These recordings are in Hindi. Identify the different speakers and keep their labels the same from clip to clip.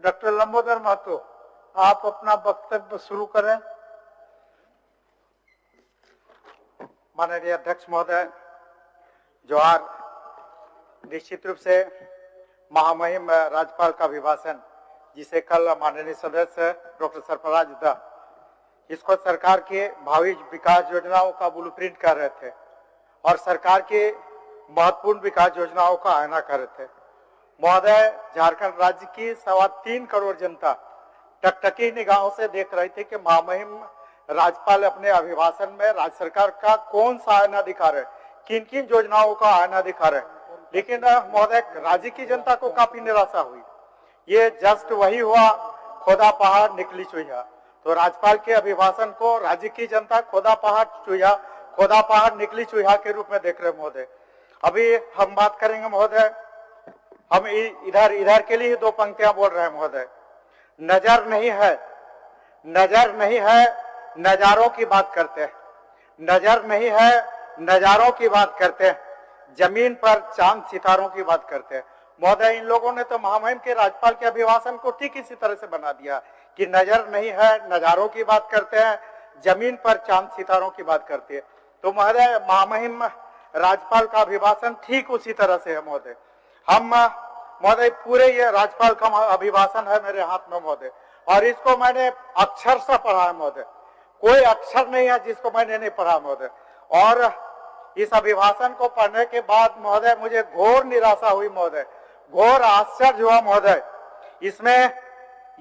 Speaker 1: डॉक्टर लंबोदर महतो, आप अपना वक्तव्य शुरू करें। माननीय अध्यक्ष महोदय, जोहार। निश्चित रूप से महामहिम राज्यपाल का अभिभाषण, जिसे कल माननीय सदस्य डॉक्टर सरफराज दा इसको सरकार के भावी विकास योजनाओं का ब्लूप्रिंट कर रहे थे और सरकार के महत्वपूर्ण विकास योजनाओं का आईना कर रहे थे। महोदय, झारखंड राज्य की 3.25 करोड़ जनता टकटकी निगाहों से देख रही थी कि महामहिम राज्यपाल अपने अभिभाषण में राज्य सरकार का कौन सा आईना दिखा रहे, किन किन योजनाओं का आईना दिखा रहे। लेकिन महोदय, राज्य की जनता को काफी निराशा हुई। ये जस्ट वही हुआ, खोदा पहाड़ निकली चुहिया। तो राज्यपाल के अभिभाषण को राज्य की जनता खोदा पहाड़ निकली चुहिया के रूप में देख रहे महोदय। अभी हम बात करेंगे महोदय, हम इधर के लिए 2 पंक्तियां बोल रहे हैं महोदय। नजर नहीं है नजारों की बात करते हैं, नजर नहीं है नजारों की बात करते हैं, जमीन पर चांद सितारों की बात करते हैं। महोदय, इन लोगों ने तो महामहिम के राज्यपाल के अभिभाषण को ठीक इसी तरह से बना दिया कि नजर नहीं है नजारों की बात करते हैं, जमीन पर चांद सितारों की बात करते हैं। तो महोदय, महामहिम राज्यपाल का अभिभाषण ठीक उसी तरह से है महोदय। हम महोदय, पूरे ये राज्यपाल का अभिभाषण है मेरे हाथ में महोदय, और इसको मैंने अक्षर से पढ़ा है महोदय। कोई अक्षर नहीं है जिसको मैंने नहीं पढ़ा महोदय। और इस अभिभाषण को पढ़ने के बाद महोदय मुझे घोर निराशा हुई महोदय, घोर आश्चर्य हुआ महोदय। इसमें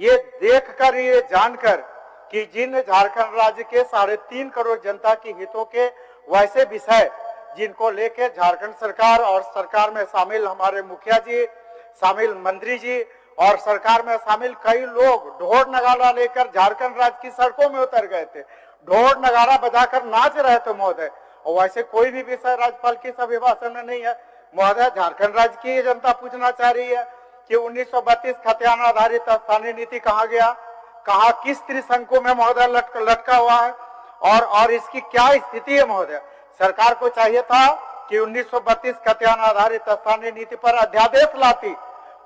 Speaker 1: ये देखकर, ये जानकर कि जिन झारखंड राज्य के 3.5 करोड़ जनता की हितों के वैसे विषय जिनको लेके झारखंड सरकार और सरकार में शामिल हमारे मुखिया जी, शामिल मंत्री जी और सरकार में शामिल कई लोग ढोल नगाड़ा लेकर झारखंड राज्य की सड़कों में उतर गए थे, ढोल नगाड़ा बजाकर नाच रहे थे महोदय। और वैसे कोई भी विषय राज्यपाल के इस अभिभाषण में नहीं है महोदय। झारखंड राज्य की जनता पूछना चाह रही है कि 1932 खतियान आधारित स्थानीय नीति कहाँ गया, कहाँ किस त्रिशंकु में महोदय लटका हुआ है और इसकी क्या स्थिति है महोदय। सरकार को चाहिए था कि 1932 खतियान आधारित स्थानीय नीति पर अध्यादेश लाती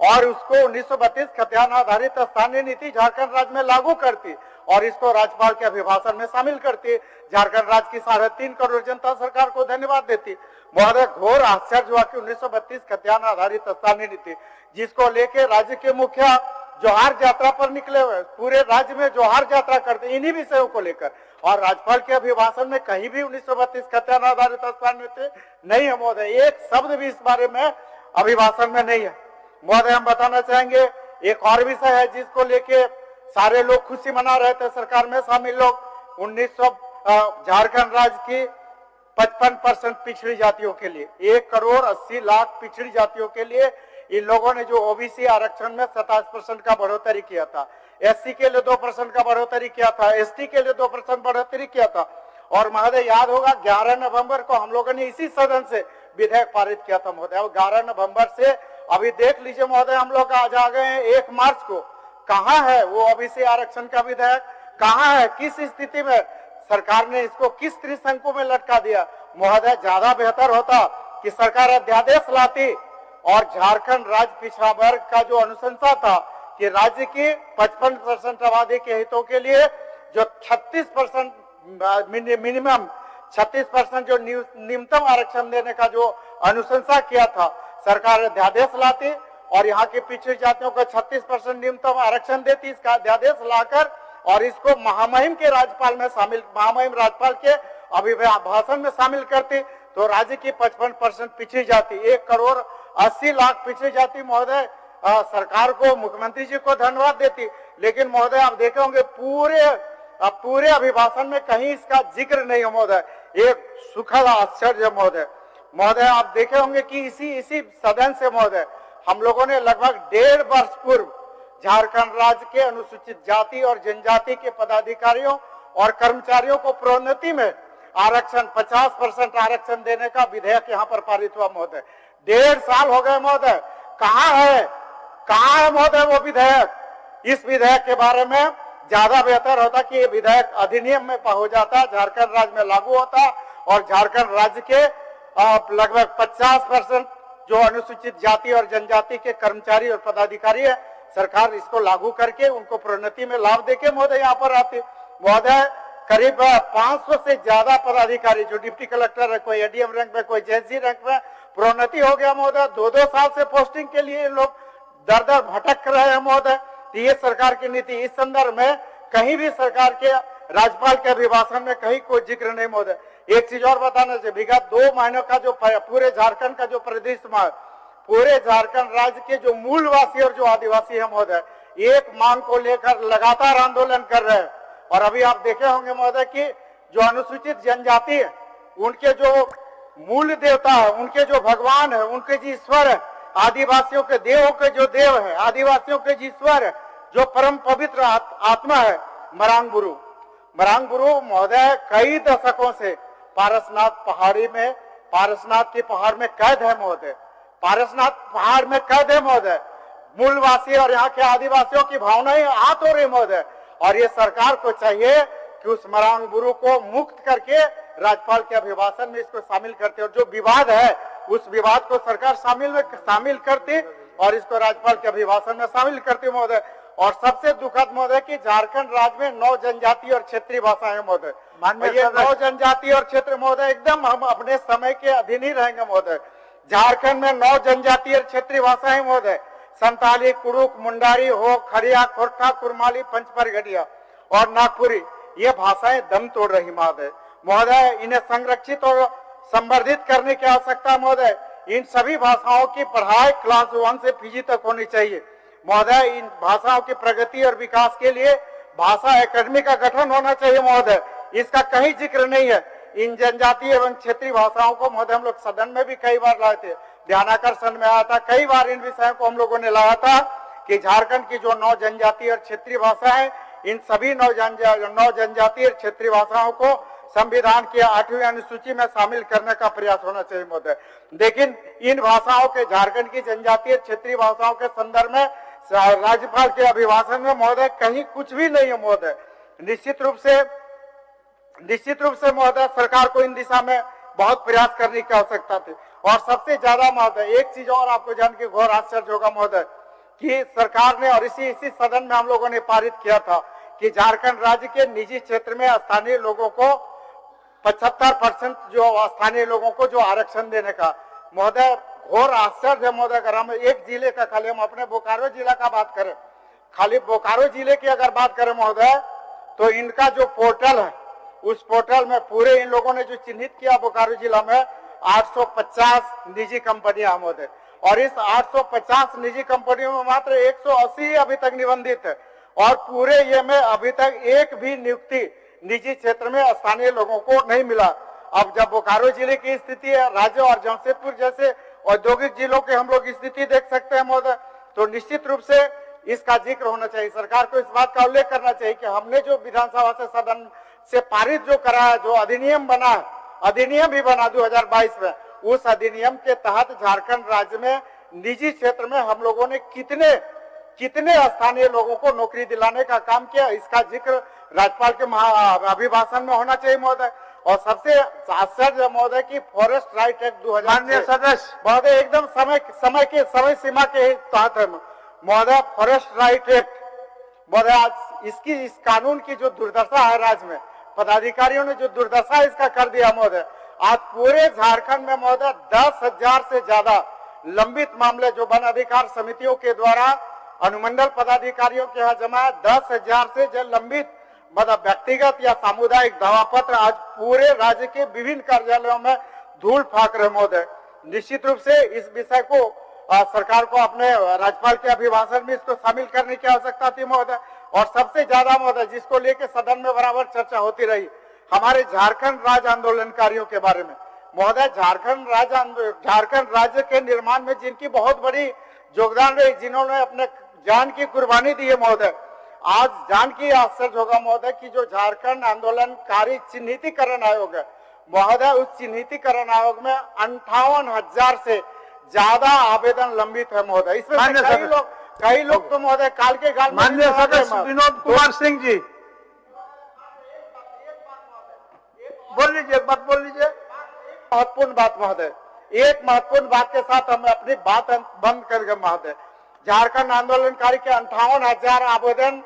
Speaker 1: और उसको 1932 खतियान आधारित स्थानीय नीति झारखंड राज्य में लागू करती और इसको राज्यपाल के अभिभाषण में शामिल करती। झारखंड राज्य की 3.5 करोड़ जनता सरकार को धन्यवाद देती। महोदय, घोर आश्चर्य हुआ कि 1932 खतियान आधारित स्थानीय नीति, जिसको लेके राज्य के मुखिया जोहार यात्रा पर निकले हुए, पूरे राज्य में जोहार यात्रा करते इन्हीं विषयों को लेकर, और राज्यपाल के अभिभाषण में कहीं भी 1932 खतियान आधारित स्थानीय नीति नहीं है महोदय। एक शब्द भी इस बारे में अभिभाषण में नहीं है महोदय। हम बताना चाहेंगे एक और विषय है जिसको लेके सारे लोग खुशी मना रहे थे, सरकार में शामिल लोग। झारखंड राज्य की 55% पिछड़ी जातियों के लिए 1,80,00,000 पिछड़ी जातियों के लिए इन लोगों ने जो ओबीसी आरक्षण में 27% का बढ़ोतरी किया था, एससी के लिए 2% का बढ़ोतरी किया था, एसटी के लिए 2% बढ़ोतरी किया था। और महोदय याद होगा 11 नवंबर को हम लोगों ने इसी सदन से विधेयक पारित किया था महोदय। 11 नवंबर से अभी देख लीजिए महोदय, हम लोग आज आ गए हैं 1 मार्च को। कहाँ है वो ओबीसी आरक्षण का विधेयक, कहाँ है, किस स्थिति में सरकार ने इसको किस त्रिशंकु में लटका दिया महोदय। ज्यादा बेहतर होता कि सरकार अध्यादेश लाती और झारखंड राज्य पिछड़ा वर्ग का जो अनुशंसा था कि राज्य की 55% आबादी के हितों के लिए जो 36% मिनिमम 36% जो न्यूनतम आरक्षण देने का जो अनुशंसा किया था, सरकार अध्यादेश लाती और यहाँ की पिछड़ी जातियों को 36% न्यूनतम आरक्षण देती। इसका अध्यादेश लाकर और इसको महामहिम के राज्यपाल में शामिल, महामहिम राज्यपाल के अभिभाषण में शामिल करती तो राज्य की 55% पिछड़ी जाति, 1,80,00,000 पिछड़ी जाति महोदय सरकार को, मुख्यमंत्री जी को धन्यवाद देती। लेकिन महोदय आप देखे होंगे पूरे अभिभाषण में कहीं इसका जिक्र नहीं है महोदय। एक सुखद आश्चर्य महोदय। महोदय आप देखे होंगे कि इसी सदन से महोदय हम लोगों ने लगभग 1.5 वर्ष पूर्व झारखंड राज्य के अनुसूचित जाति और जनजाति के पदाधिकारियों और कर्मचारियों को प्रोन्नति में आरक्षण 50% आरक्षण देने का विधेयक यहाँ पर पारित हुआ महोदय। 1.5 साल हो गए महोदय, कहाँ है महोदय वो विधेयक। इस विधेयक के बारे में ज्यादा बेहतर होता कि ये विधेयक अधिनियम में हो जाता, झारखंड राज्य में लागू होता और झारखंड राज्य के लगभग 50% जो अनुसूचित जाति और जनजाति के कर्मचारी और पदाधिकारी है सरकार इसको लागू करके उनको प्रोन्नति में लाभ देके महोदय यहाँ पर आते। महोदय करीब 500 से ज्यादा पदाधिकारी जो डिप्टी कलेक्टर है, कोई एडीएम रैंक में, कोई जेएससी रैंक में प्रोन्नति हो गया महोदय। 2-2 साल से पोस्टिंग के लिए लोग दर दर भटक रहे हैं महोदय। तो ये सरकार की नीति, इस संदर्भ में कहीं भी सरकार के राज्यपाल के अभिभाषण में कहीं कोई जिक्र नहीं महोदय। एक चीज और बताना चाहिए, विगत 2 महीनों का जो पूरे झारखंड का जो परिदृश्य में, पूरे झारखंड राज्य के जो मूलवासी और जो आदिवासी है महोदय, एक मांग को लेकर लगातार आंदोलन कर रहे हैं। और अभी आप देखे होंगे महोदय कि जो अनुसूचित जनजाति है, उनके जो मूल देवता है, उनके जो भगवान है, उनके जो ईश्वर है, आदिवासियों के देवों के जो देव है, आदिवासियों के जो ईश्वर है, जो परम पवित्र आत्मा है, मरांग गुरु। मरांग गुरु महोदय कई दशकों से पारसनाथ पहाड़ी में, पारसनाथ के पहाड़ में कैद है महोदय। पारसनाथ पहाड़ में कैद है महोदय। मूलवासी और यहाँ के आदिवासियों की भावनाएं आहत हो रही महोदय। और ये सरकार को चाहिए कि उस मरांग गुरु को मुक्त करके राज्यपाल के अभिभाषण में इसको शामिल करते, और जो विवाद है उस विवाद को सरकार शामिल करती और इसको राज्यपाल के अभिभाषण में शामिल करती महोदय। और सबसे दुखद महोदय कि झारखंड राज्य में 9 जनजातीय और क्षेत्रीय भाषाएं महोदय। ये 9 जनजातीय और क्षेत्र महोदय एकदम हम अपने समय के अधीन ही रहेंगे महोदय। झारखंड में 9 जनजातीय और क्षेत्रीय भाषाएं महोदय, संताली, कुड़ुक, मुंडारी, हो, खरिया, खोरठा, कुरमाली, पंचपरगढ़िया और नागपुरी, ये भाषाएं दम तोड़ रही महोदय। इन्हें संरक्षित और संवर्धित करने की आवश्यकता महोदय। इन सभी भाषाओं की पढ़ाई क्लास 1 से पीजी तक होनी चाहिए महोदय। इन भाषाओं की प्रगति और विकास के लिए भाषा एकेडमी का गठन होना चाहिए महोदय। इसका कहीं जिक्र नहीं है। इन जनजातीय एवं क्षेत्रीय भाषाओं को महोदय हम लोग सदन में भी कई बार लाए थे, ध्यानाकर्षण में आया था, कई बार इन विषयों को हम लोगों ने लाया था कि झारखंड की जो 9 जनजातीय और क्षेत्रीय भाषा है, इन सभी 9 जनजातीय और क्षेत्रीय भाषाओं को संविधान की 8वीं अनुसूची में शामिल करने का प्रयास होना चाहिए महोदय। लेकिन इन भाषाओं के, झारखंड की जनजातीय क्षेत्रीय भाषाओं के संदर्भ में राज्यपाल के अभिभाषण में महोदय कहीं कुछ भी नहीं है महोदय। निश्चित रूप से महोदय सरकार को इन दिशा में बहुत प्रयास करने की आवश्यकता थी। और सबसे ज्यादा महोदय एक चीज और आपको जान के घोर आश्चर्य होगा महोदय कि सरकार ने, और इसी सदन में हम लोगों ने पारित किया था कि झारखंड राज्य के निजी क्षेत्र में स्थानीय लोगों को 75% जो स्थानीय लोगों को जो आरक्षण देने का महोदय घोर आश्चर्य है महोदय। अगर हम एक जिले का, खाली हम अपने बोकारो जिला का बात करें, खाली बोकारो जिले की अगर बात करें महोदय, तो इनका जो पोर्टल है, उस पोर्टल में पूरे इन लोगों ने जो चिन्हित किया बोकारो जिला में 850 निजी कंपनियां महोदय। और इस 850 निजी कंपनियों में मात्र 180 अभी तक निबंधित है। और पूरे ये में अभी तक एक भी नियुक्ति निजी क्षेत्र में स्थानीय लोगों को नहीं मिला। अब जब बोकारो जिले की स्थिति है, राज्य और जमशेदपुर जैसे औद्योगिक जिलों की हम लोग स्थिति देख सकते हैं महोदय, तो निश्चित रूप से इसका जिक्र होना चाहिए। सरकार को इस बात का उल्लेख करना चाहिए कि हमने जो विधानसभा से, सदन से पारित जो कराया, जो अधिनियम बना, अधिनियम भी बना 2022 में, उस अधिनियम के तहत झारखंड राज्य में निजी क्षेत्र में हम लोगों ने कितने स्थानीय लोगों को नौकरी दिलाने का काम किया, इसका जिक्र राज्यपाल के अभिभाषण में होना चाहिए महोदय। और सबसे आश्चर्य महोदय की फॉरेस्ट राइट एक्ट 2000
Speaker 2: सदस्य
Speaker 1: महोदय एकदम समय सीमा के तहत है महोदय। फॉरेस्ट राइट एक्ट महोदय, आज इस कानून की जो दुर्दशा है राज्य में, पदाधिकारियों ने जो दुर्दशा इसका कर दिया महोदय। आज पूरे झारखंड में महोदय 10,000 से ज्यादा लंबित मामले जो वन अधिकार समितियों के द्वारा अनुमंडल पदाधिकारियों के यहाँ जमा है, 10,000 से जो लंबित मतलब व्यक्तिगत या सामुदायिक दावा पत्र आज पूरे राज्य के विभिन्न कार्यालयों में धूल फाक रहे महोदय। निश्चित रूप से इस विषय को सरकार को अपने राज्यपाल के अभिभाषण में इसको शामिल करने की आवश्यकता थी महोदय। और सबसे ज्यादा महोदय जिसको लेके सदन में बराबर चर्चा होती रही, हमारे झारखंड राज्य आंदोलनकारियों के बारे में महोदय। झारखंड राज्य के निर्माण में जिनकी बहुत बड़ी योगदान रही, जिन्होंने अपने जान की कुर्बानी दी है महोदय, आज जान की आश्चर्य होगा महोदय कि जो झारखंड आंदोलनकारी चिन्हितीकरण आयोग है महोदय, उस चिन्हितीकरण आयोग में 58,000 से ज्यादा आवेदन लंबित है महोदय। इसमें कई लोग तो महोदय काल के काल
Speaker 2: माननीय सदस्य विनोद कुमार सिंह जी बोल लीजिए, एक बात बोल लीजिए।
Speaker 1: महत्वपूर्ण बात महोदय, एक महत्वपूर्ण बात के साथ हम अपनी बात बंद कर गए महोदय। झारखंड आंदोलनकारी के 58,000 आवेदन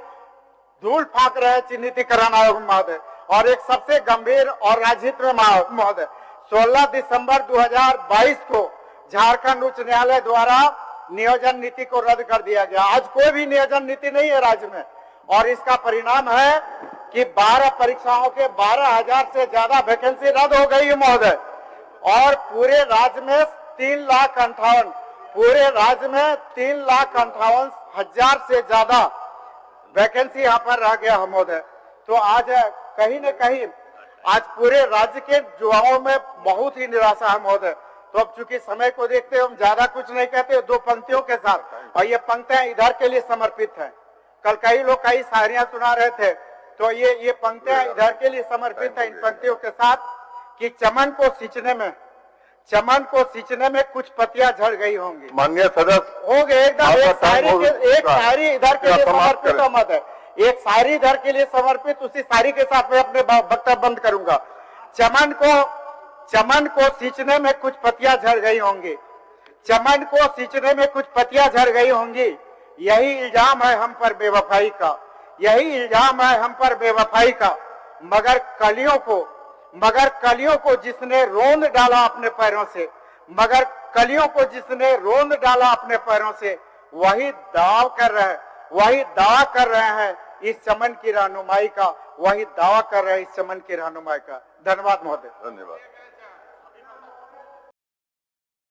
Speaker 1: धूल फाक रहे चिन्हितीकरण आयोग महोदय। और एक सबसे गंभीर और राजहित में महोदय 16 दिसंबर 2022 को झारखंड उच्च न्यायालय द्वारा नियोजन नीति को रद्द कर दिया गया। आज कोई भी नियोजन नीति नहीं है राज्य में, और इसका परिणाम है कि 12 परीक्षाओं के 12,000 से ज्यादा वैकेंसी रद्द हो गई है महोदय। और पूरे राज्य में 3,58,000 पूरे राज्य में 3,58,000 से ज्यादा वैकेंसी यहाँ पर रह गया है महोदय। तो आज कहीं न कहीं आज पूरे राज्य के युवाओं में बहुत ही निराशा है महोदय। तो अब चूंकि समय को देखते हम ज्यादा कुछ नहीं कहते, दो पंक्तियों के साथ, और ये पंक्तियां इधर के लिए समर्पित हैं। कल कई लोग कई शायरियां सुना रहे थे, तो ये पंक्तियां इधर के लिए समर्पित है इन पंक्तियों के साथ कि चमन को सींचने में कुछ पत्तियां झड़ गई होंगी।
Speaker 3: माननीय सदस्य
Speaker 1: हो गए एकदम। एक शायरी इधर के लिए समर्पित मत है, एक शायरी इधर के लिए समर्पित, उसी शायरी के साथ मैं अपने वक्तव्य बंद करूंगा। चमन को सींचने में कुछ पत्तियां झड़ गई होंगी, चमन को सींचने में कुछ पत्तियां झड़ गई होंगी। यही इल्जाम है हम पर बेवफाई का, यही इल्जाम है हम पर बेवफाई का। मगर कलियों को जिसने रोंद डाला अपने पैरों से, मगर कलियों को जिसने रोंद डाला अपने पैरों से, वही दावा कर रहे हैं इस चमन की रहनुमाई का, वही दावा कर रहे हैं इस चमन की रहनुमाई का। धन्यवाद महोदय।
Speaker 3: धन्यवाद।